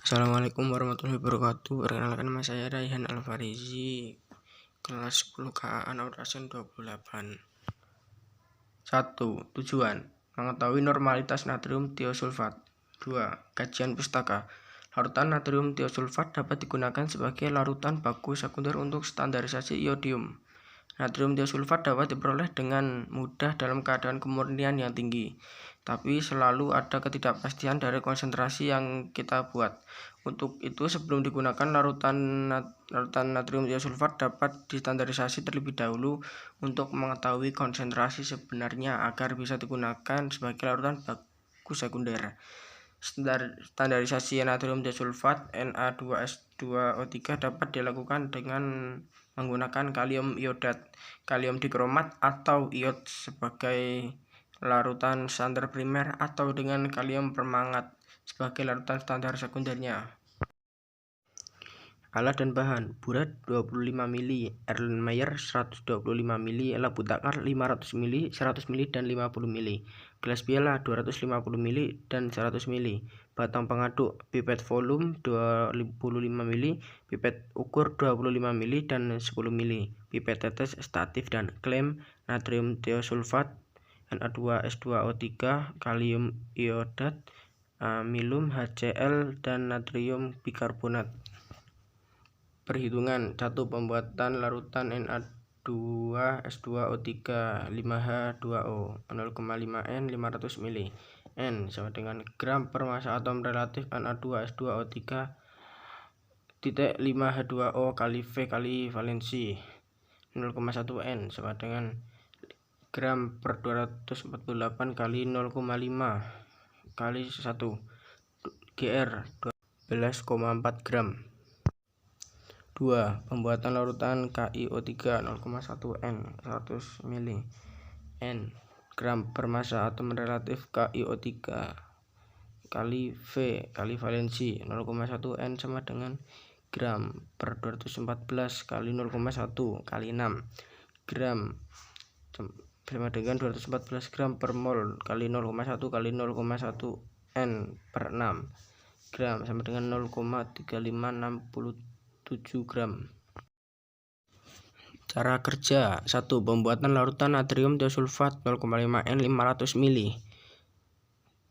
Assalamualaikum warahmatullahi wabarakatuh. Perkenalkan, nama saya Raihan Alfarizi, kelas 10 KA Anak Rasen 28. 1. Tujuan: mengetahui normalitas natrium tiosulfat. 2. Kajian pustaka. Larutan natrium tiosulfat dapat digunakan sebagai larutan baku sekunder untuk standarisasi iodium. Natrium tiosulfat dapat diperoleh dengan mudah dalam keadaan kemurnian yang tinggi, tapi selalu ada ketidakpastian dari konsentrasi yang kita buat. Untuk itu, sebelum digunakan larutan natrium tiosulfat dapat distandarisasi terlebih dahulu untuk mengetahui konsentrasi sebenarnya agar bisa digunakan sebagai larutan baku sekunder. Standarisasi natrium tiosulfat Na2S2O3 dapat dilakukan dengan menggunakan kalium iodat, kalium dikromat atau iod sebagai larutan standar primer atau dengan kalium permangat sebagai larutan standar sekundernya. Alat dan bahan: burat 25 ml, Erlenmeyer 125 ml, labu takar 500 ml, 100 ml dan 50 ml, gelas biala 250 ml dan 100 ml, batang pengaduk, pipet volume 25 ml, pipet ukur 25 ml dan 10 ml, pipet tetes statif dan klem, natrium tiosulfat, Na2S2O3, kalium iodat, amilum, HCl dan natrium bikarbonat. Perhitungan: 1. Pembuatan larutan Na2S2O3 5H2O 0,5 N 500 ml. N sama dengan gram per massa atom relatif Na2S2O3 5H2O kali V kali valensi 0,1 N sama dengan gram per 248 kali 0,5 kali 1 Gr 12,4 gram. 2. Pembuatan larutan KiO3 0,1 N 100 ml. N gram per massa atom relatif KiO3 kali V kali valensi 0,1 N sama dengan gram per 214 kali 0,1 kali 6 gram sama dengan 214 gram per mol kali 0,1 kali 0,1 N per 6 gram sama dengan 0,3567 gram. Cara kerja: 1. Pembuatan larutan natrium tiosulfat 0,5 N 500 ml.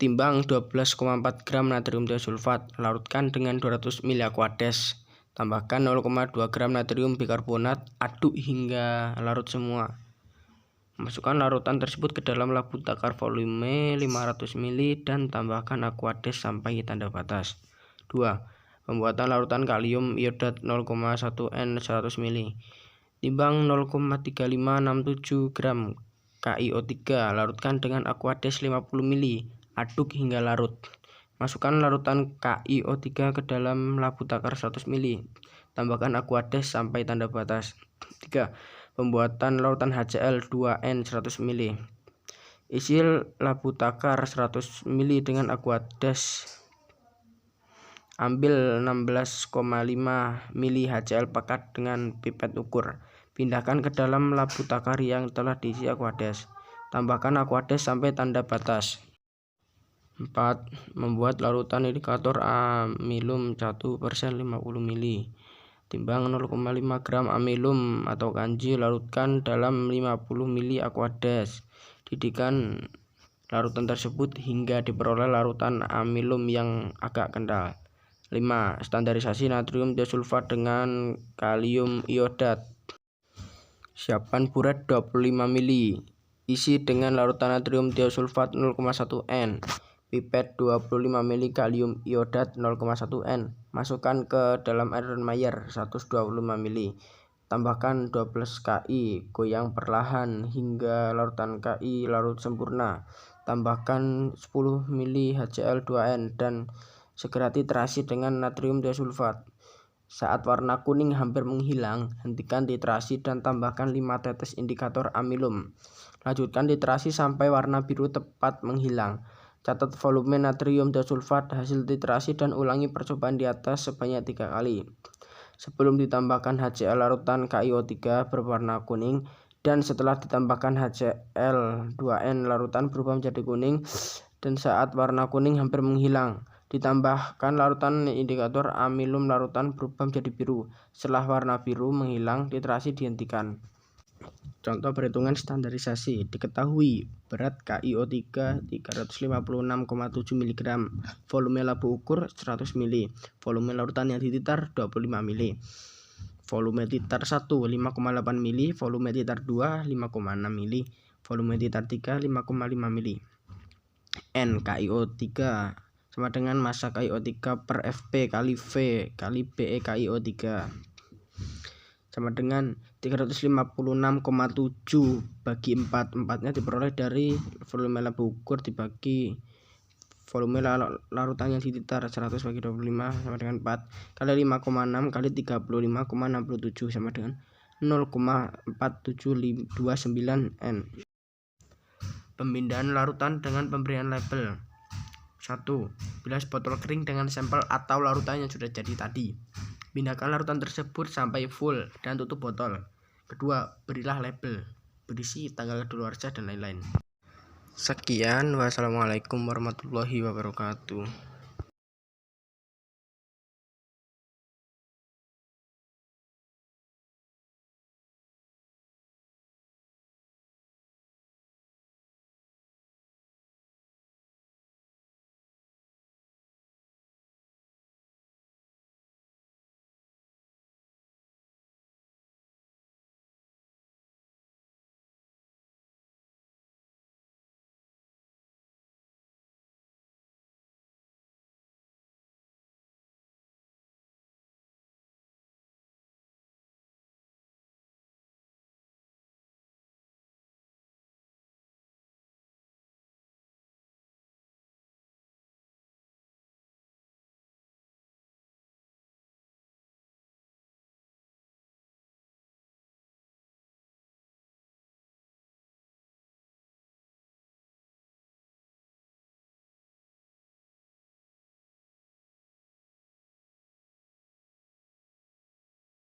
Timbang 12,4 gram natrium tiosulfat, larutkan dengan 200 ml aquades. Tambahkan 0,2 gram natrium bikarbonat, aduk hingga larut semua. Masukkan larutan tersebut ke dalam labu takar volume 500 ml dan tambahkan aquades sampai tanda batas. 2. Pembuatan larutan kalium iodat 0,1 N 100 ml. Timbang 0,3567 gram KiO3, larutkan dengan aquades 50 ml, aduk hingga larut. Masukkan larutan KiO3 ke dalam labu takar 100 ml. Tambahkan aquades sampai tanda batas. 3. Pembuatan larutan HCl 2N 100 ml. Isi labu takar 100 ml dengan aquades. Ambil 16,5 ml HCl pekat dengan pipet ukur. Pindahkan ke dalam labu takar yang telah diisi aquades. Tambahkan aquades sampai tanda batas. 4. Membuat larutan indikator amilum 1% 50 ml. Timbang 0,5 gram amilum atau kanji, larutkan dalam 50 ml aquades. Didihkan larutan tersebut hingga diperoleh larutan amilum yang agak kental. 5. Standarisasi natrium tiosulfat dengan kalium iodat. Siapkan burat 25 ml. Isi dengan larutan natrium tiosulfat 0,1 N. Pipet 25 ml kalium iodat 0,1 N. Masukkan ke dalam Erlenmeyer 125 ml. Tambahkan 12 Ki. Goyang perlahan hingga larutan Ki larut sempurna. Tambahkan 10 ml HCl 2N dan segera titrasi dengan natrium tiosulfat. Saat warna kuning hampir menghilang, hentikan titrasi dan tambahkan 5 tetes indikator amilum. Lanjutkan titrasi sampai warna biru tepat menghilang. Catat volume natrium tiosulfat hasil titrasi dan ulangi percobaan di atas sebanyak 3 kali. Sebelum ditambahkan HCl, larutan KiO3 berwarna kuning, dan setelah ditambahkan HCl 2N, larutan berubah menjadi kuning, dan saat warna kuning hampir menghilang, Ditambahkan larutan indikator amilum, larutan berubah menjadi biru. Setelah warna biru menghilang, titrasi dihentikan. Contoh perhitungan standarisasi. Diketahui berat KiO3 356,7 mg, volume labu ukur 100 ml, volume larutan yang dititar 25 ml, volume titar 1 5,8 ml, volume titar 2 5,6 ml, volume titar 3 5,5 ml. N KiO3 sama dengan massa KiO3 per Fp kali V kali BE KiO3 sama dengan 356,7 bagi 4. 4-nya diperoleh dari volume labu ukur dibagi volume larutan yang dititar. 100 bagi 25 sama dengan 4 kali 5,6 kali 35,67 sama dengan 0,4729 N. Pemindahan larutan dengan pemberian label. 1. Bilas botol kering dengan sampel atau larutan yang sudah jadi tadi. Pindahkan larutan tersebut sampai full dan tutup botol. Kedua, berilah label berisi tanggal kadaluarsa dan lain-lain. Sekian, wassalamualaikum warahmatullahi wabarakatuh.